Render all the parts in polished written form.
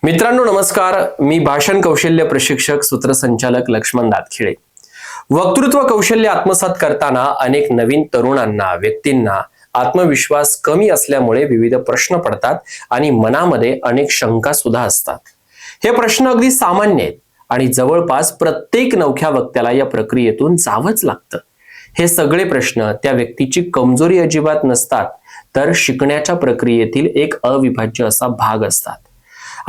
मित्रांनो नमस्कार, मी भाषण कौशल्य प्रशिक्षक सूत्रसंचालक लक्ष्मण दातखिळे। वक्तृत्व कौशल्य आत्मसात करताना अनेक नवीन तरुणांना व्यक्तींना आत्मविश्वास कमी असल्यामुळे विविध प्रश्न पडतात आणि मनामध्ये अनेक शंका सुद्धा असतात। हे प्रश्न अगदी सामान्य आहेत आणि जवळपास प्रत्येक नवख्या वक्त्याला या प्रक्रियेतून जावंच लागतं। हे सगळे प्रश्न त्या व्यक्तीची कमजोरी अजिबात नसतात, तर शिकण्याच्या प्रक्रियेतील एक अविभाज्य असा भाग असतात।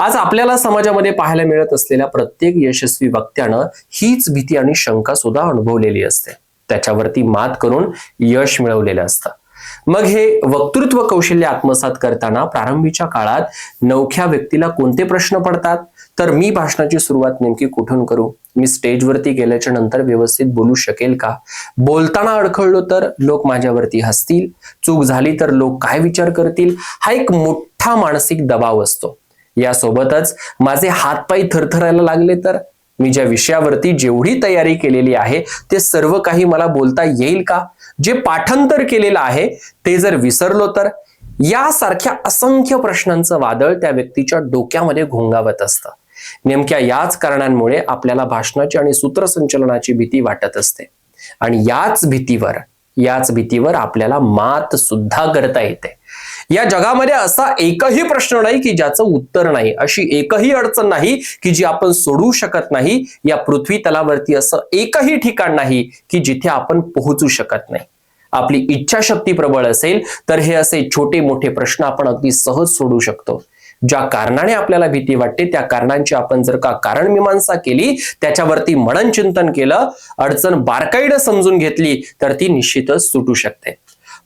आज आपल्याला समाजामध्ये पाहायला मिळत असलेल्या प्रत्येक यशस्वी वक्त्यानं हीच भीती आणि शंका सुद्धा अनुभवलेली असते, त्याच्यावरती मात करून यश मिळवलेलं असतं। मग हे वक्तृत्व कौशल्य आत्मसात करताना प्रारंभीच्या काळात नवख्या व्यक्तीला कोणते प्रश्न पडतात, तर मी भाषणाची सुरुवात नेमकी कुठून करू, मी स्टेजवरती गेल्याच्या नंतर व्यवस्थित बोलू शकेल का, बोलताना अडखळलो तर लोक माझ्यावरती हसतील, चूक झाली तर लोक काय विचार करतील, हा एक मोठा मानसिक दबाव असतो। यासोबतच माझे हातपाय थरथरायला लागले तर, मी ज्या विषयावरती जेवढी तयारी केलेली आहे ते सर्व काही मला बोलता येईल का, जे पाठांतर केलेलं आहे ते जर विसरलो तर, यासारख्या असंख्य प्रश्नांचं वादळ त्या व्यक्तीच्या डोक्यामध्ये घोंगावत असतं। नेमक्या याच कारणांमुळे आपल्याला भाषणाची आणि सूत्रसंचलनाची भीती वाटत असते आणि याच भीतीवर आपल्याला मात सुद्धा करता येते। या जगामध्ये असा एकही प्रश्न नाही की ज्याचं उत्तर नाही, अशी एकही अडचण नाही की जी आपण सोडवू शकत नाही। या पृथ्वी तलावरती असं एकही ठिकाण नाही की जिथे आपण पोहोचू शकत नाही। आपली इच्छाशक्ती प्रबळ असेल तर हे असे छोटे मोठे प्रश्न आपण अगदी सहज सोडवू शकतो। ज्या कारणाने आपल्याला भीती वाटते त्या कारणांची आपण जर का कारणमीमांसा केली, त्याच्यावरती मनन चिंतन केलं, अडचण बारकाईने समजून घेतली तर ती निश्चितच सुटू शकते।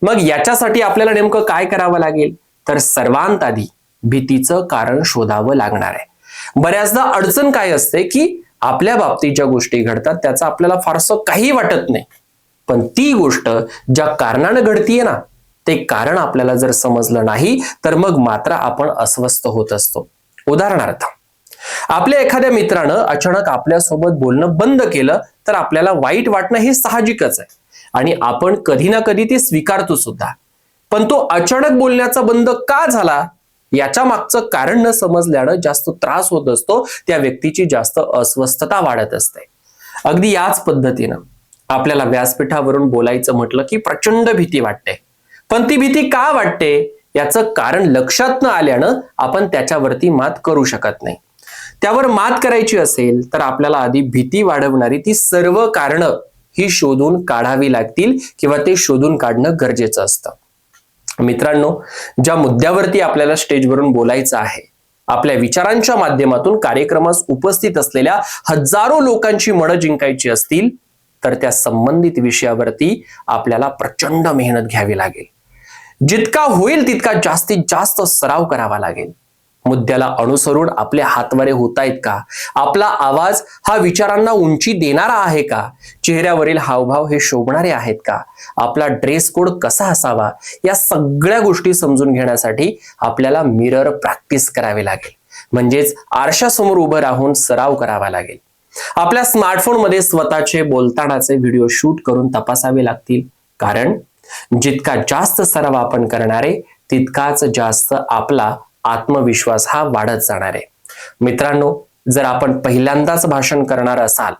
मग याच्यासाठी आपल्याला नेमकं काय करावं लागेल, तर सर्वांत आधी भीतीचं कारण शोधावं लागणार आहे। बऱ्याचदा अडचण काय असते की आपल्या बाबतीत ज्या गोष्टी घडतात त्याचं आपल्याला फारसं काही वाटत नाही, पण ती गोष्ट ज्या कारणाने घडतीये ना, ते कारण आपल्याला जर समजलं नाही तर मग मात्र आपण अस्वस्थ होत असतो। उदाहरणार्थ, आपल्या एखाद्या मित्रानं अचानक आपल्यासोबत बोलणं बंद केलं तर आपल्याला वाईट वाटणं हे साहजिकच आहे आणि आपण कधी ना कधी ते स्वीकारतो सुद्धा। पण तो अचानक बोलण्याचा बंद का झाला याच्या मागचं कारण न समजल्यानं जास्त त्रास होत असतो, त्या व्यक्तीची जास्त अस्वस्थता वाढत असते। अगदी याच पद्धतीनं आपल्याला व्यासपीठावरून बोलायचं म्हटलं की प्रचंड भीती वाटते, पण ती भीती का वाटते याचं कारण लक्षात न आल्यानं आपण त्याच्यावरती मात करू शकत नाही। त्यावर मात करायची असेल तर आपल्याला आधी भीती वाढवणारी ती सर्व कारणं ही शोधून काढावी लागतील किंवा ते शोधून काढणं गरजेचं असतं। मित्रांनो, ज्या मुद्द्यावरती आपल्याला स्टेजवरून बोलायचं आहे, आपल्या विचारांच्या माध्यमातून कार्यक्रमास उपस्थित असलेल्या हजारो लोकांची मनं जिंकायची असतील तर त्या संबंधित विषयावरती आपल्याला प्रचंड मेहनत घ्यावी लागेल। जितका होईल तितका जास्तीत जास्त सराव करावा लागेल। मुद्द्याला अनुसरून आपले हातवारे होत आहेत का, आपला आवाज हा विचारांना उंची देणारा आहे का, चेहऱ्यावरील हावभाव हे शोभणारे आहेत का, आपला ड्रेस कोड कसा असावा, या सगळ्या गोष्टी समजून घेण्यासाठी आपल्याला मिरर प्रॅक्टिस करावी लागेल, म्हणजेच आरशासमोर उभं राहून सराव करावा लागेल। आपल्या स्मार्टफोन मध्ये स्वतःचे बोलतानाचे व्हिडिओ शूट करून तपासावे लागतील, कारण जितका जास्त सराव आपण करणार आहे तितकाच जास्त आपला आत्मविश्वास हा वाढत जाणार आहे। मित्रांनो, जर आपण पहिल्यांदाच भाषण करणार असाल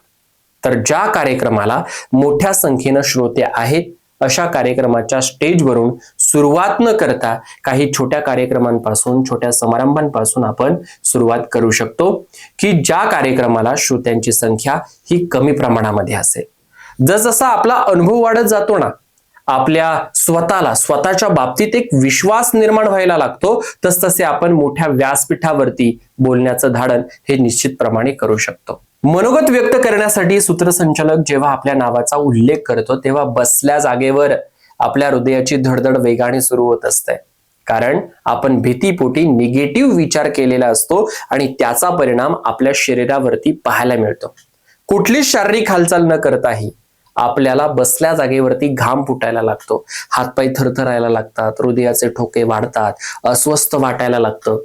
तर ज्या कार्यक्रमाला मोठ्या संख्येने श्रोते आहेत अशा कार्यक्रमाच्या स्टेजवरून सुरुवात न करता काही छोट्या कार्यक्रमांपासून, छोट्या समारंभांपासून आपण सुरुवात करू शकतो की ज्या कार्यक्रमाला श्रोत्यांची संख्या ही कमी प्रमाणामध्ये असेल। जसजसा आपला अनुभव वाढत जातो ना, आपल्या स्वतःच्या बाबतीत एक विश्वास निर्माण व्हायला लागतो, तसतसे आपण मोठ्या व्यासपीठावरती बोलण्याचं धाडण हे निश्चितप्रमाणे करू शकतो। मनोगत व्यक्त करण्यासाठी सूत्रसंचालक जेव्हा आपल्या नावाचा उल्लेख करतो तेव्हा बसल्या जागेवर आपल्या हृदयाची धडधड वेगाने सुरू होत असते, कारण आपण भीतीपोटी निगेटिव्ह विचार केलेला असतो आणि त्याचा परिणाम आपल्या शरीरावरती पाहायला मिळतो। कुठलीच शारीरिक हालचाल न करताही आपल्याला बसल्या जागेवरती घाम फुटायला लागतो, हातपाय थरथरायला लागतात, हृदयाचे ठोके वाढतात, अस्वस्थ वाटायला लागतं,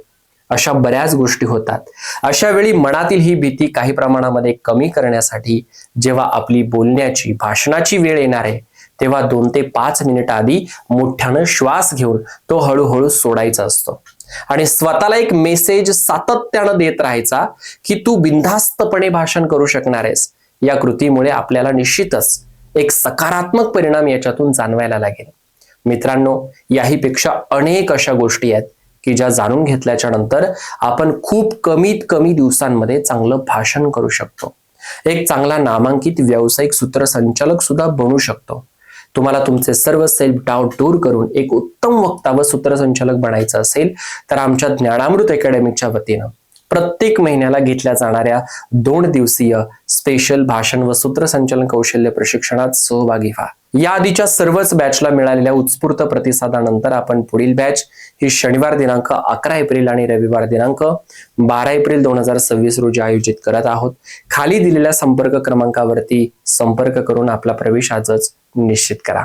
अशा बऱ्याच गोष्टी होतात। अशा वेळी मनातील ही भीती काही प्रमाणामध्ये कमी करण्यासाठी जेव्हा आपली बोलण्याची, भाषणाची वेळ येणार आहे तेव्हा 2 ते 5 मिनिट आधी मोठ्यानं श्वास घेऊन तो हळूहळू सोडायचा असतो। आणि स्वतःला एक मेसेज सातत्यानं देत राहायचा की तू बिनधास्तपणे भाषण करू शकणार आहेस. या कृतीमुळे आपल्याला निश्चितच एक सकारात्मक परिणाम याच्यातून जाणवायला लागेल. मित्रांनो, याहीपेक्षा अनेक अशा गोष्टी आहेत की ज्या जाणून घेतल्याच्या नंतर आपण खूप कमीत कमी दिवसांमध्ये चांगलं भाषण करू शकतो. एक चांगला नामांकित व्यावसायिक सूत्रसंचालक सुद्धा बनू शकतो. तुम्हाला तुमचे सर्व सेल्फ डाऊट दूर करून एक उत्तम वक्ता व सूत्रसंचालक बनायचं असेल तर आमच्या ज्ञानामृत अकॅडमीच्या वतीनं प्रत्येक महिन्याला घेतल्या जाणाऱ्या 2 दिवसीय स्पेशल भाषण व सूत्रसंचालन कौशल्य प्रशिक्षणात सहभागी व्हा. या आधीच्या सर्वच बॅचला मिळालेल्या उत्स्फूर्त प्रतिसादानंतर आपण पुढील बॅच ही शनिवार दिनांक 11 एप्रिल आणि रविवार दिनांक 12 एप्रिल 2026 रोजी आयोजित करत आहोत. खाली दिलेल्या संपर्क क्रमांकावरती संपर्क करून आपला प्रवेश आजच निश्चित करा.